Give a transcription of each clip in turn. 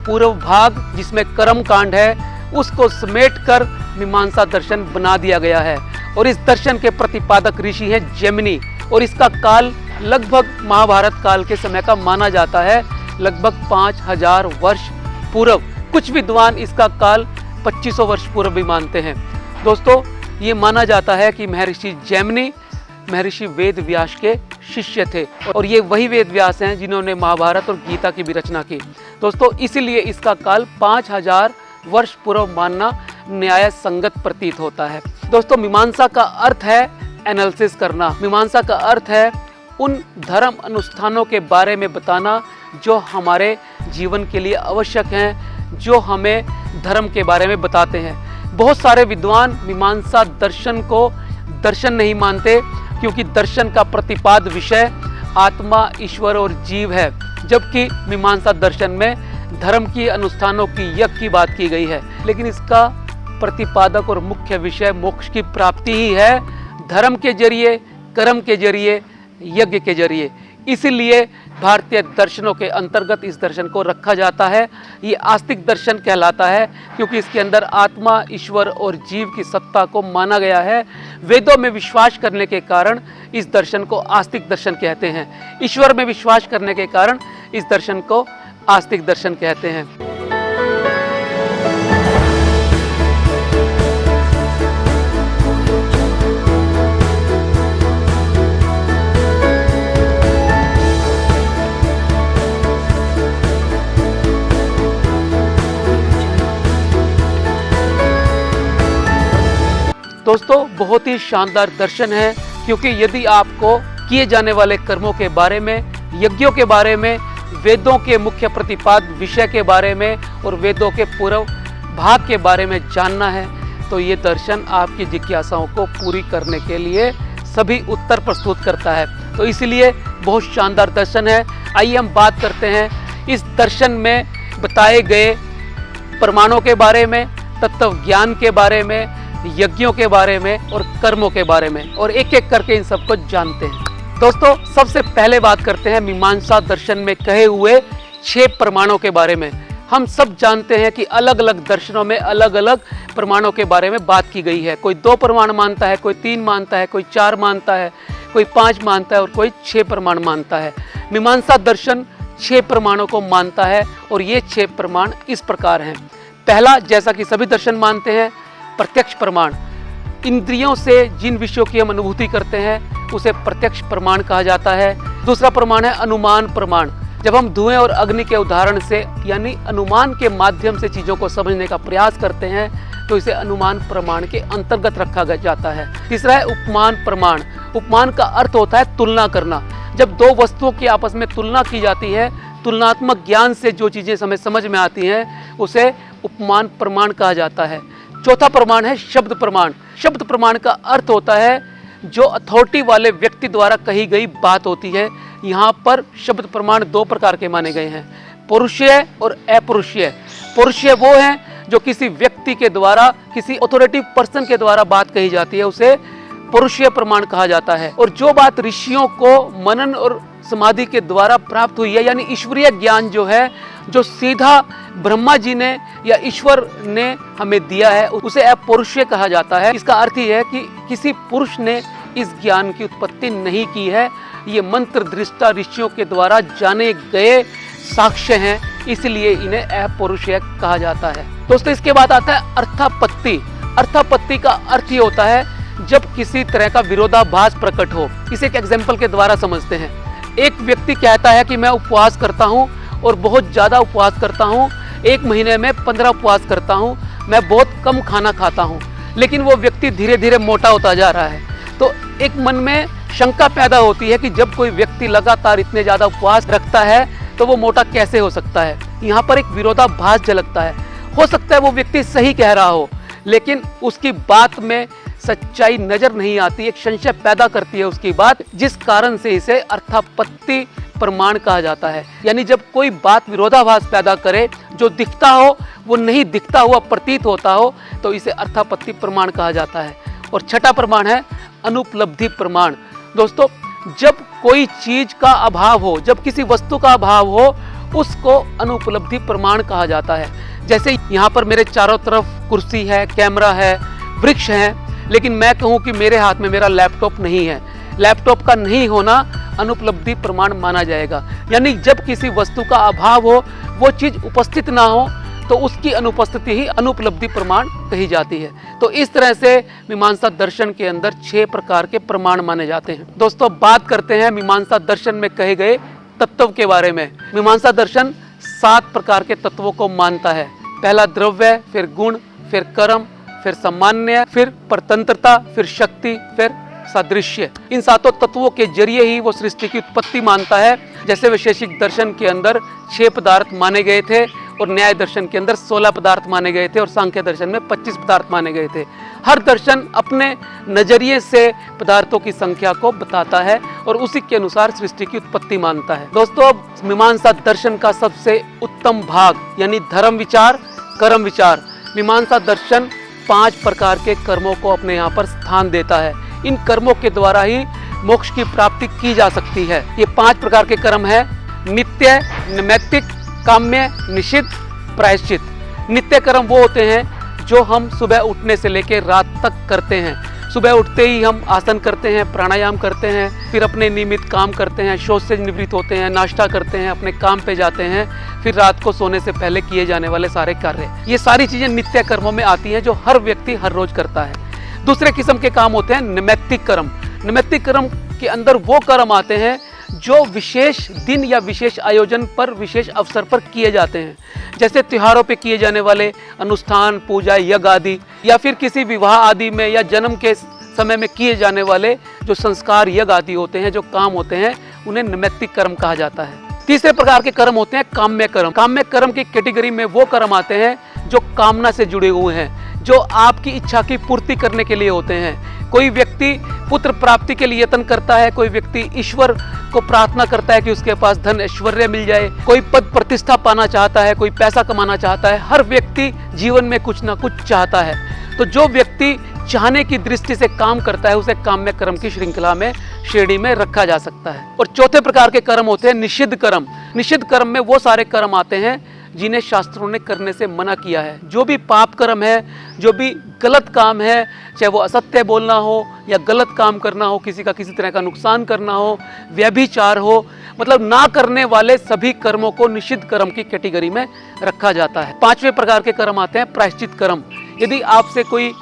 पूर्व भाग जिसमें कर्म कांड है उसको समेटकर मीमांसा दर्शन बना दिया गया है। और इस दर्शन के प्रतिपादक ऋषि हैं जैमिनी और इसका काल लगभग महाभारत काल के समय का माना जाता है, लगभग 5000 वर्ष पूर्व। कुछ विद्वान इसका काल 2500 वर्ष पूर्व भी मानते हैं। दोस्तों, ये माना जाता है कि महर्षि जैमिनी महर्षि वेद व्यास के शिष्य थे और ये वही वेद व्यास हैं जिन्होंने महाभारत और गीता की भी रचना की। दोस्तों, इसीलिए इसका काल 5000 वर्ष पूर्व मानना न्याय संगत प्रतीत होता है। दोस्तों, मीमांसा का अर्थ है एनालिसिस करना। मीमांसा का अर्थ है उन धर्म अनुष्ठानों के बारे में बताना जो हमारे जीवन के लिए आवश्यक हैं, जो हमें धर्म के बारे में बताते हैं। बहुत सारे विद्वान मीमांसा दर्शन को दर्शन नहीं मानते क्योंकि दर्शन का प्रतिपाद विषय आत्मा, ईश्वर और जीव है, जबकि मीमांसा दर्शन में धर्म की अनुष्ठानों की यज्ञ की बात की गई है। लेकिन इसका प्रतिपादक और मुख्य विषय मोक्ष की प्राप्ति ही है, धर्म के जरिए, कर्म के जरिए, यज्ञ के जरिए। इसीलिए भारतीय दर्शनों के अंतर्गत इस दर्शन को रखा जाता है। ये आस्तिक दर्शन कहलाता है क्योंकि इसके अंदर आत्मा, ईश्वर और जीव की सत्ता को माना गया है। वेदों में विश्वास करने के कारण इस दर्शन को आस्तिक दर्शन कहते हैं। ईश्वर में विश्वास करने के कारण इस दर्शन को आस्तिक दर्शन कहते हैं। दोस्तों, बहुत ही शानदार दर्शन है क्योंकि यदि आपको किए जाने वाले कर्मों के बारे में, यज्ञों के बारे में, वेदों के मुख्य प्रतिपाद विषय के बारे में और वेदों के पूर्व भाग के बारे में जानना है तो ये दर्शन आपकी जिज्ञासाओं को पूरी करने के लिए सभी उत्तर प्रस्तुत करता है। तो इसलिए बहुत शानदार दर्शन है। आइए हम बात करते हैं इस दर्शन में बताए गए प्रमाणों के बारे में, तत्व ज्ञान के बारे में, यज्ञों के बारे में और कर्मों के बारे में, और एक एक करके इन सबको जानते हैं। दोस्तों, सबसे पहले बात करते हैं मीमांसा दर्शन में कहे हुए 6 प्रमाणों के बारे में। हम सब जानते हैं कि अलग अलग दर्शनों में अलग अलग प्रमाणों के बारे में बात की गई है। कोई 2 प्रमाण मानता है, कोई 3 मानता है, कोई 4 मानता है, कोई 5 मानता है और कोई 6 प्रमाण मानता है। मीमांसा दर्शन 6 प्रमाणों को मानता है और ये 6 प्रमाण इस प्रकार हैं। पहला, जैसा कि सभी दर्शन मानते हैं, प्रत्यक्ष प्रमाण। इंद्रियों से जिन विषयों की हम अनुभूति करते हैं उसे प्रत्यक्ष प्रमाण कहा जाता है। दूसरा प्रमाण है अनुमान प्रमाण। जब हम धुएं और अग्नि के उदाहरण से यानी अनुमान के माध्यम से चीजों को समझने का प्रयास करते हैं तो इसे अनुमान प्रमाण के अंतर्गत रखा जाता है। तीसरा है उपमान प्रमाण। उपमान का अर्थ होता है तुलना करना। जब 2 वस्तुओं की आपस में तुलना की जाती है, तुलनात्मक ज्ञान से जो चीजें हमें समझ में आती हैं उसे उपमान प्रमाण कहा जाता है। चौथा प्रमाण है शब्द प्रमाण। शब्द प्रमाण का अर्थ होता है जो अथॉरिटी वाले व्यक्ति द्वारा कही गई बात होती है। यहाँ पर शब्द प्रमाण 2 प्रकार के माने गए हैं, पौरुषीय और अपौरुषीय। पौरुषीय वो हैं जो किसी व्यक्ति के द्वारा, किसी अथॉरिटी पर्सन के द्वारा बात कही जाती है, उसे पौरुषीय प्रमाण कहा जाता है। और जो बात ऋषियों को मनन और समाधि के द्वारा प्राप्त हुई है, यानी ईश्वरीय ज्ञान जो है, जो सीधा ब्रह्मा जी ने या ईश्वर ने हमें दिया है, उसे अपौरुषीय कहा जाता है। इसका अर्थ ही है कि किसी पुरुष ने इस ज्ञान की उत्पत्ति नहीं की है, ये मंत्र दृष्टा ऋषियों के द्वारा जाने गए साक्ष्य हैं, इसलिए इन्हें अपौरुषीय कहा जाता है। दोस्तों, इसके बाद आता है अर्थापत्ति। अर्थापत्ति का अर्थ ये होता है जब किसी तरह का विरोधाभास प्रकट हो। इसे एक एग्जाम्पल के द्वारा समझते हैं। एक व्यक्ति कहता है कि मैं उपवास करता हूँ और बहुत ज़्यादा उपवास करता हूँ, 1 महीने में 15 उपवास करता हूँ, मैं बहुत कम खाना खाता हूँ, लेकिन वो व्यक्ति धीरे धीरे मोटा होता जा रहा है। तो एक मन में शंका पैदा होती है कि जब कोई व्यक्ति लगातार इतने ज़्यादा उपवास रखता है तो वो मोटा कैसे हो सकता है। यहाँ पर एक विरोधाभास झलकता है। हो सकता है वो व्यक्ति सही कह रहा हो, लेकिन उसकी बात में सच्चाई नजर नहीं आती, एक संशय पैदा करती है उसकी बात, जिस कारण से इसे अर्थापत्ति प्रमाण कहा जाता है। यानी जब कोई बात विरोधाभास पैदा करे, जो दिखता हो वो नहीं दिखता हुआ प्रतीत होता हो, तो इसे अर्थापत्ति प्रमाण कहा जाता है। और छठा प्रमाण है अनुपलब्धि प्रमाण। दोस्तों, जब कोई चीज का अभाव हो, जब किसी वस्तु का अभाव हो उसको अनुपलब्धि प्रमाण कहा जाता है। जैसे यहाँ पर मेरे चारों तरफ कुर्सी है, कैमरा है, वृक्ष है, लेकिन मैं कहूँ कि मेरे हाथ में मेरा लैपटॉप नहीं है, लैपटॉप का नहीं होना अनुपलब्धि प्रमाण माना जाएगा। यानी जब किसी वस्तु का अभाव हो, वो चीज उपस्थित ना हो, तो उसकी अनुपस्थिति ही अनुपलब्धि प्रमाण कही जाती है। तो इस तरह से मीमांसा दर्शन के अंदर 6 प्रकार के प्रमाण माने जाते हैं। दोस्तों, बात करते हैं मीमांसा दर्शन में कहे गए तत्व के बारे में। मीमांसा दर्शन 7 प्रकार के तत्वों को मानता है। पहला द्रव्य, फिर गुण, फिर कर्म, फिर सामान्य, फिर परतंत्रता, फिर शक्ति, फिर सादृश्य। इन 7 तत्वों के जरिए ही वो सृष्टि की उत्पत्ति मानता है। जैसे वैशेषिक दर्शन के अंदर 6 पदार्थ माने गए थे, और न्याय दर्शन के अंदर 16 पदार्थ माने गए थे, और सांख्य दर्शन में 25 पदार्थ माने गए थे। हर दर्शन अपने नजरिए से पदार्थों की संख्या को बताता है और उसी के अनुसार सृष्टि की उत्पत्ति मानता है। दोस्तों, मीमांसा दर्शन का सबसे उत्तम भाग यानी धर्म विचार, कर्म विचार। मीमांसा दर्शन 5 प्रकार के कर्मों को अपने यहाँ पर स्थान देता है। इन कर्मों के द्वारा ही मोक्ष की प्राप्ति की जा सकती है। ये 5 प्रकार के कर्म है: नित्य, नैमित्तिक, काम्य, निषिद्ध, प्रायश्चित। नित्य कर्म वो होते हैं जो हम सुबह उठने से लेकर रात तक करते हैं। सुबह उठते ही हम आसन करते हैं, प्राणायाम करते हैं, फिर अपने नियमित काम करते हैं, शौच से निवृत्त होते हैं, नाश्ता करते हैं, अपने काम पे जाते हैं, फिर रात को सोने से पहले किए जाने वाले सारे कार्य। ये सारी चीजें नित्य कर्मों में आती हैं जो हर व्यक्ति हर रोज करता है। दूसरे किस्म के काम होते हैं नैमित्तिक कर्म। नैमित्तिक कर्म के अंदर वो कर्म आते हैं जो विशेष दिन या विशेष आयोजन पर, विशेष अवसर पर किए जाते हैं। जैसे त्योहारों पे किए जाने वाले अनुष्ठान, पूजा, यज्ञ आदि, या फिर किसी विवाह आदि में या जन्म के समय में किए जाने वाले जो संस्कार, यज्ञ आदि होते हैं, जो काम होते हैं, उन्हें नैमित्तिक कर्म कहा जाता है। तीसरे प्रकार के कर्म होते हैं काम्य कर्म। काम्य कर्म की कैटेगरी में वो कर्म आते हैं जो कामना से जुड़े हुए हैं, जो आपकी इच्छा की पूर्ति करने के लिए होते हैं। कोई व्यक्ति पुत्र प्राप्ति के लिए यत्न करता है, कोई व्यक्ति ईश्वर को प्रार्थना करता है कि उसके पास धन ऐश्वर्य मिल जाए, कोई पद प्रतिष्ठा पाना चाहता है, कोई पैसा कमाना चाहता है। हर व्यक्ति जीवन में कुछ ना कुछ चाहता है। तो जो व्यक्ति चाहने की दृष्टि से काम करता है, उसे काम्य कर्म की श्रृंखला में, श्रेणी में रखा जा सकता है। और चौथे प्रकार के कर्म होते हैं निषिद्ध कर्म। निषिद्ध कर्म में वो सारे कर्म आते हैं जिन्हें शास्त्रों ने करने से मना किया है। जो भी पाप कर्म है, जो भी गलत काम है, चाहे वो असत्य बोलना हो या गलत काम करना हो, किसी का किसी तरह का नुकसान करना हो, व्यभिचार हो, मतलब ना करने वाले सभी कर्मों को निषिद्ध कर्म की कैटेगरी में रखा जाता है। 5वें प्रकार के कर्म आते हैं प्रायश्चित कर्म। यदि आपसे कोई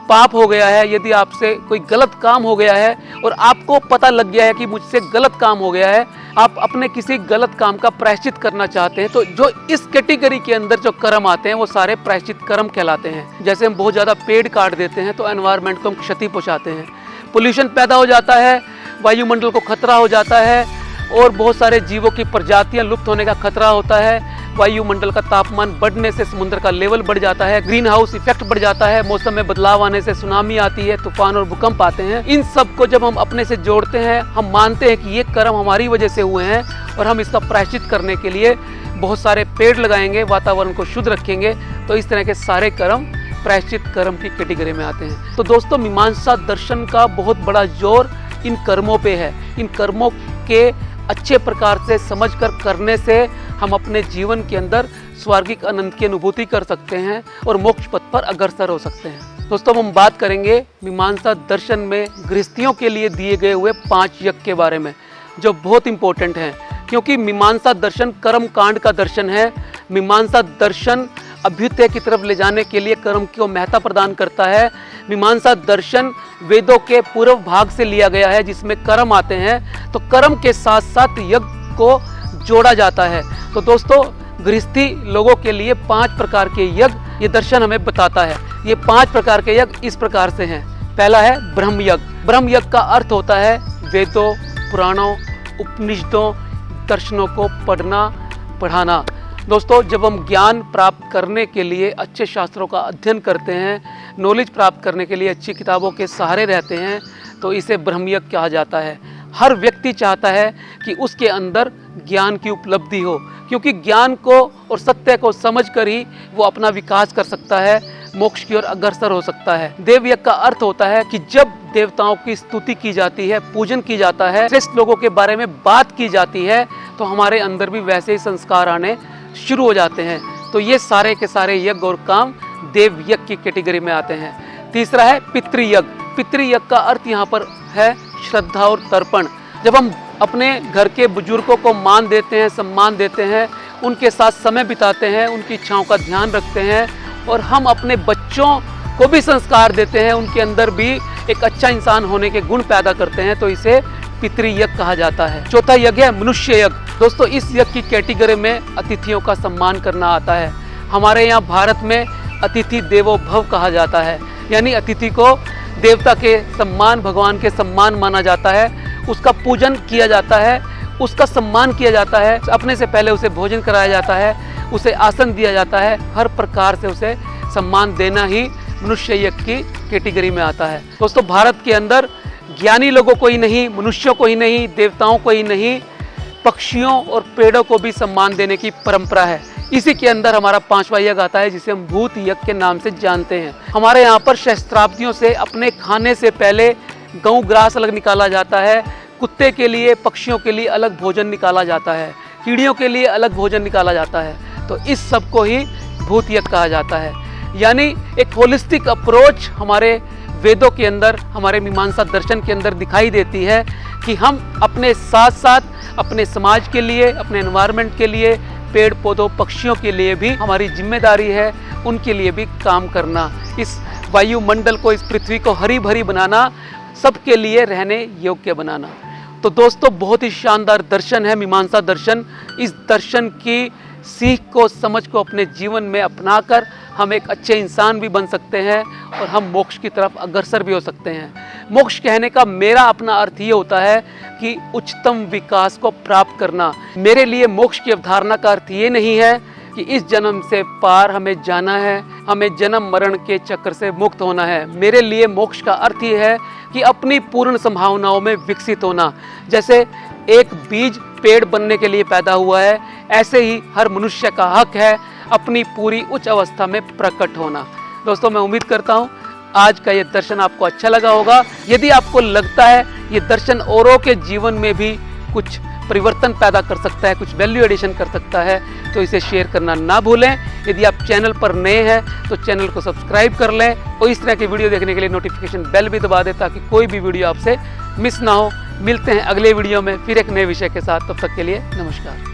पाप हो गया है, यदि आपसे कोई गलत काम हो गया है और आपको पता लग गया है कि मुझसे गलत काम हो गया है, आप अपने किसी गलत काम का प्रायश्चित करना चाहते हैं, तो जो इस कैटेगरी के अंदर जो कर्म आते हैं वो सारे प्रायश्चित कर्म कहलाते हैं। जैसे हम बहुत ज़्यादा पेड़ काट देते हैं तो एनवायरनमेंट को हम क्षति पहुंचाते हैं, पोल्यूशन पैदा हो जाता है, वायुमंडल को खतरा हो जाता है, और बहुत सारे जीवों की प्रजातियां लुप्त होने का खतरा होता है। वायुमंडल का तापमान बढ़ने से समुद्र का लेवल बढ़ जाता है, ग्रीन हाउस इफेक्ट बढ़ जाता है, मौसम में बदलाव आने से सुनामी आती है, तूफान और भूकंप आते हैं। इन सब को जब हम अपने से जोड़ते हैं, हम मानते हैं कि ये कर्म हमारी वजह से हुए हैं और हम इसका प्रायश्चित करने के लिए बहुत सारे पेड़ लगाएंगे, वातावरण को शुद्ध रखेंगे, तो इस तरह के सारे कर्म प्रायश्चित कर्म की कैटेगरी में आते हैं। तो दोस्तों, मीमांसा दर्शन का बहुत बड़ा जोर इन कर्मों पे है। इन कर्मों के अच्छे प्रकार से समझकर करने से हम अपने जीवन के अंदर स्वर्गिक आनंद की अनुभूति कर सकते हैं और मोक्ष पथ पर अग्रसर हो सकते हैं। दोस्तों, हम बात करेंगे मीमांसा दर्शन में गृहस्थियों के लिए दिए गए हुए 5 यज्ञ के बारे में, जो बहुत इंपॉर्टेंट हैं, क्योंकि मीमांसा दर्शन कर्म कांड का दर्शन है। मीमांसा दर्शन अभ्युदय की तरफ ले जाने के लिए कर्म को महत्ता प्रदान करता है। मीमांसा दर्शन वेदों के पूर्व भाग से लिया गया है, जिसमें कर्म आते हैं, तो कर्म के साथ साथ यज्ञ को जोड़ा जाता है। तो दोस्तों, गृहस्थी लोगों के लिए 5 प्रकार के यज्ञ ये दर्शन हमें बताता है। ये 5 प्रकार के यज्ञ इस प्रकार से हैं। पहला है ब्रह्म यज्ञ। ब्रह्म यज्ञ का अर्थ होता है वेदों, पुराणों, उपनिषदों, दर्शनों को पढ़ना, पढ़ाना। दोस्तों, जब हम ज्ञान प्राप्त करने के लिए अच्छे शास्त्रों का अध्ययन करते हैं, नॉलेज प्राप्त करने के लिए अच्छी किताबों के सहारे रहते हैं, तो इसे ब्रह्मयज्ञ कहा जाता है। हर व्यक्ति चाहता है कि उसके अंदर ज्ञान की उपलब्धि हो, क्योंकि ज्ञान को और सत्य को समझकर ही वो अपना विकास कर सकता है, मोक्ष की ओर अग्रसर हो सकता है। देवयज्ञ का अर्थ होता है कि जब देवताओं की स्तुति की जाती है, पूजन की जाता है, श्रेष्ठ लोगों के बारे में बात की जाती है, तो हमारे अंदर भी वैसे ही संस्कार आने शुरू हो जाते हैं। तो ये सारे के सारे यज्ञ और काम देव यज्ञ की कैटेगरी में आते हैं। तीसरा है पितृयज्ञ। पितृयज्ञ का अर्थ यहाँ पर है श्रद्धा और तर्पण। जब हम अपने घर के बुजुर्गों को मान देते हैं, सम्मान देते हैं, उनके साथ समय बिताते हैं, उनकी इच्छाओं का ध्यान रखते हैं और हम अपने बच्चों को भी संस्कार देते हैं, उनके अंदर भी एक अच्छा इंसान होने के गुण पैदा करते हैं, तो इसे पितृयज्ञ कहा जाता है। चौथा यज्ञ है मनुष्य यज्ञ। दोस्तों, इस यज्ञ की कैटेगरी में अतिथियों का सम्मान करना आता है। हमारे यहाँ भारत में अतिथि देवो भव कहा जाता है, यानी अतिथि को देवता के सम्मान, भगवान के सम्मान माना जाता है, उसका पूजन किया जाता है, उसका सम्मान किया जाता है, अपने से पहले उसे भोजन कराया जाता है, उसे आसन दिया जाता है, हर प्रकार से उसे सम्मान देना ही मनुष्य यज्ञ की कैटेगरी में आता है। दोस्तों, भारत के अंदर ज्ञानी लोगों को ही नहीं, मनुष्यों को ही नहीं, देवताओं को ही नहीं, पक्षियों और पेड़ों को भी सम्मान देने की परंपरा है। इसी के अंदर हमारा 5वां यज्ञ आता है, जिसे हम भूत यज्ञ के नाम से जानते हैं। हमारे यहाँ पर सहस्त्राब्दियों से अपने खाने से पहले गऊ ग्रास अलग निकाला जाता है, कुत्ते के लिए, पक्षियों के लिए अलग भोजन निकाला जाता है, कीड़ियों के लिए अलग भोजन निकाला जाता है। तो इस सब को ही भूत यज्ञ कहा जाता है। यानी एक होलिस्टिक अप्रोच हमारे वेदों के अंदर, हमारे मीमांसा दर्शन के अंदर दिखाई देती है कि हम अपने साथ साथ अपने समाज के लिए, अपने एनवायरनमेंट के लिए, पेड़ पौधों, पक्षियों के लिए भी हमारी जिम्मेदारी है, उनके लिए भी काम करना, इस वायुमंडल को, इस पृथ्वी को हरी भरी बनाना, सबके लिए रहने योग्य बनाना। तो दोस्तों, बहुत ही शानदार दर्शन है मीमांसा दर्शन। इस दर्शन की सीख को, समझ को अपने जीवन में अपनाकर हम एक अच्छे इंसान भी बन सकते हैं और हम मोक्ष की तरफ अग्रसर भी हो सकते हैं। मोक्ष कहने का मेरा अपना अर्थ ये होता है कि उच्चतम विकास को प्राप्त करना। मेरे लिए मोक्ष की अवधारणा का अर्थ ये नहीं है कि इस जन्म से पार हमें जाना है, हमें जन्म मरण के चक्र से मुक्त होना है। मेरे लिए मोक्ष का अर्थ ये है कि अपनी पूर्ण संभावनाओं में विकसित होना। जैसे एक बीज पेड़ बनने के लिए पैदा हुआ है, ऐसे ही हर मनुष्य का हक है अपनी पूरी उच्च अवस्था में प्रकट होना। दोस्तों, मैं उम्मीद करता हूँ आज का ये दर्शन आपको अच्छा लगा होगा। यदि आपको लगता है ये दर्शन औरों के जीवन में भी कुछ परिवर्तन पैदा कर सकता है, कुछ वैल्यू एडिशन कर सकता है, तो इसे शेयर करना ना भूलें। यदि आप चैनल पर नए हैं तो चैनल को सब्सक्राइब कर लें और इस तरह की वीडियो देखने के लिए नोटिफिकेशन बेल भी दबा दें, ताकि कोई भी वीडियो आपसे मिस ना हो। मिलते हैं अगले वीडियो में फिर एक नए विषय के साथ। तब तक के लिए नमस्कार।